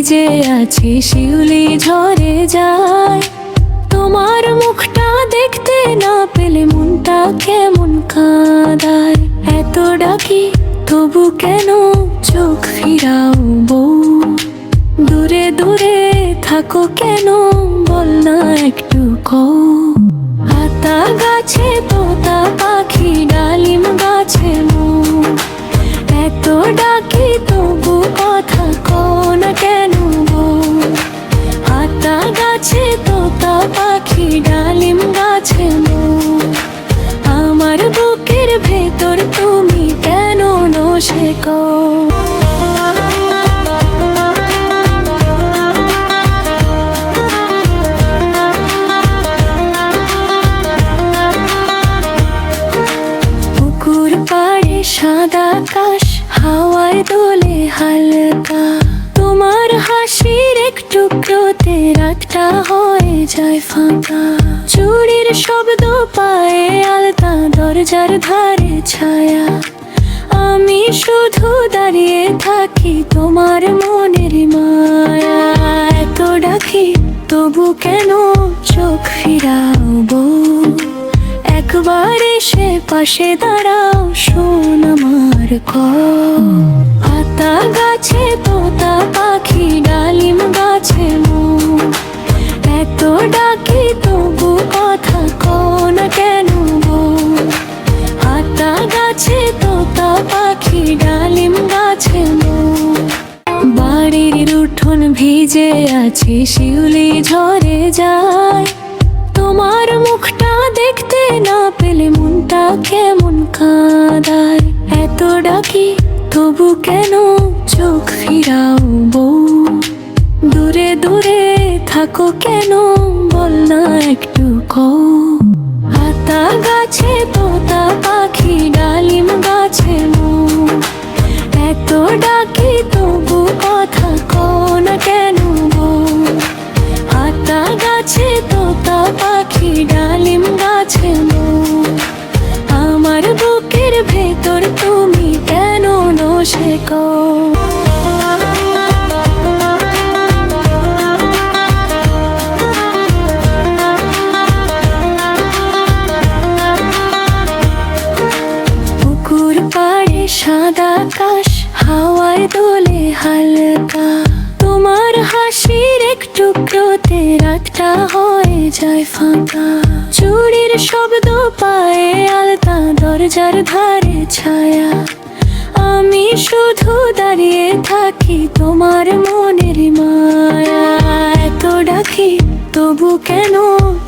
ভিজে আছি শিউলি ঝরে যায়। তোমার মুখটা দেখতে না পেলে মনটা কেমন কাঁদায়। এত ডাকি তবু কেন চোখ ফিরাও বউ? দূরে দূরে থাকো কেন বল না একটু কও। আতা গাছে তোতা পাখি ডালিম গাছে মৌ, এত ডাকি তবু কথা কও না কেন বউ? আতা গাছে তোতা পাখি ডালিম গাছে মৌ, আমার বুকের ভেতর তুমি কেন নসে কও? সাদা আকাশ হাওয়ায় দোলে হালকা, তোমার হাসির একটু টুকরোতে রাতটা হয়ে যায় ফাঁকা। চুড়ির শব্দ পায়ে আলতা দরজার ধারে ছায়া, আমি শুধু দাঁড়িয়ে থাকি তোমার মনের মায়া। এত ডাকি তবু কেন চোখ ফিরাও বউ? একবার এসে পাশে দাঁড়াও শোন আমার কথা। আতা গাছে তোতা পাখি ডালিম গাছে মৌ, এত ডাকি তবু কথা কও না কেন বউ? আতা গাছে তোতা পাখি ডালিম গাছে মৌ, বাড়ির উঠোন ভিজে আছে শিউলি ঝরে যায়। তোমার মুখটা দেখতে না পেলে মনটা কেমন কাঁদায়। এত ডাকি তবু কেন চোখ ফিরাও বউ? দূরে দূরে থাকো কেন বল না একটু কও। আতা গাছে তোতা পাখি ডালিম গাছে মৌ, এত ডাকি তবু কথা কও না কেন বউ? আতা গাছে তোতা পাখি ডালিম গাছে মৌ, আমার বুকের ভেতর তুমি কেন নসে কও? পুকুর পাড়ে সাদা আকাশ হাওয়ায় দোলে হালকা, তোমার হাসির একটু টুকরোতে রাতটা হয়ে যায় ফাঁকা। চুড়ির শব্দ পায়ে আলতা দরজার ধারে ছায়া, আমি শুধু দাঁড়িয়ে থাকি তোমার মনের মায়া। এত ডাকি তবু কেন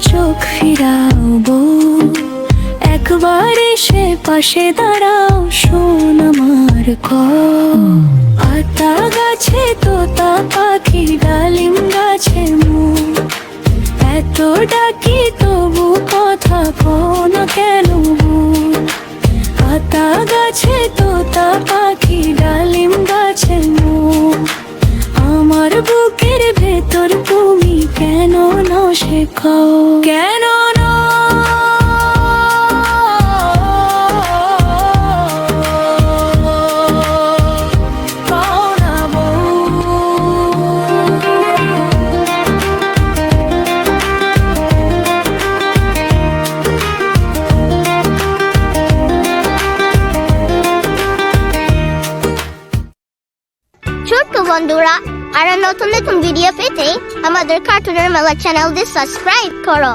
চোখ ফিরাও বউ? একবার এসে পাশে দাঁড়াও শোন আমার কথা। আতা গাছে তোতা পাখি ডালিম গাছে মৌ, এত ডাকি তবু কথা কও না কেন বউ? আতা গাছে তোতা পাখি ডালিম গাছে মৌ, আমার বুকের ভেতর তুমি কেন নসে কও? কেন না বন্ধুরা, আর নতুন নতুন ভিডিও পেতে আমাদের কার্টুনের মেলা চ্যানেলটি সাবস্ক্রাইব করো।